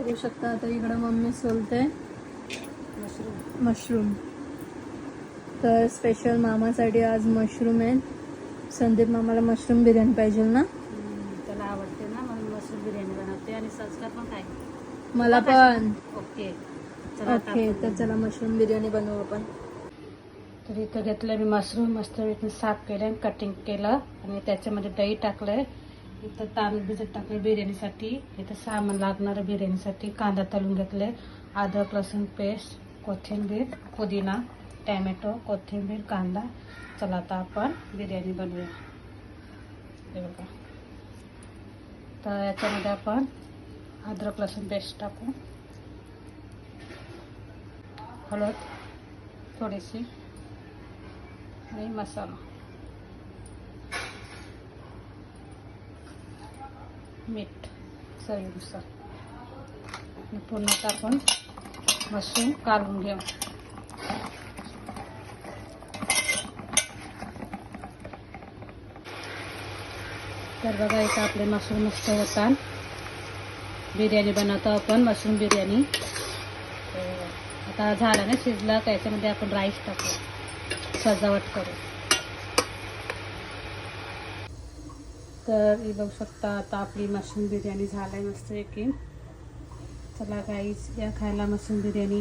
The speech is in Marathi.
बघू शकता आता इकडं मम्मी सोलते मशरूम. तर स्पेशल मामासाठी आज मशरूम आहे. संदीप मामाला मशरूम बिर्याणी पाहिजे ना. त्याला आवडते ना म्हणून मशरूम बिर्याणी बनवते. आणि संस्कार पण काय मला पण. ओके ओके तर चला मशरूम बिर्याणी बनवू आपण. तर इथं घेतलं मी मशरूम मस्त साफ केलं, कटिंग केलं आणि त्याच्यामध्ये दही टाकलंय. इथं तांदूळ भिजत टाकले बिर्याणीसाठी. इथं सामान लागणार बिर्याणीसाठी. कांदा तळून घेतले, अद्रक लसूण पेस्ट, कोथिंबीर, पुदिना, टॅमॅटो, कोथिंबीर, कांदा. चला आता आपण बिर्याणी बनवूया. हे बघा. तर याच्यामध्ये आपण अद्रक लसूण पेस्ट टाकू, हळद थोडीशी आणि मसाला, मीठ चवीनुसार. आणि पुन्हा आपण मशरूम काढून घेऊ. तर बघा इथं आपले मशरूम मस्त होतात. बिर्याणी बनवतो आपण मशरूम बिर्याणी. आता झालं ना शिजलं, त्याच्यामध्ये आपण राईस टाकू, सजावट करू. तर हे बघू शकता आता आपली मशरूम बिर्याणी झालाय मस्त की. चला गाईस या खायला मशरूम बिर्याणी.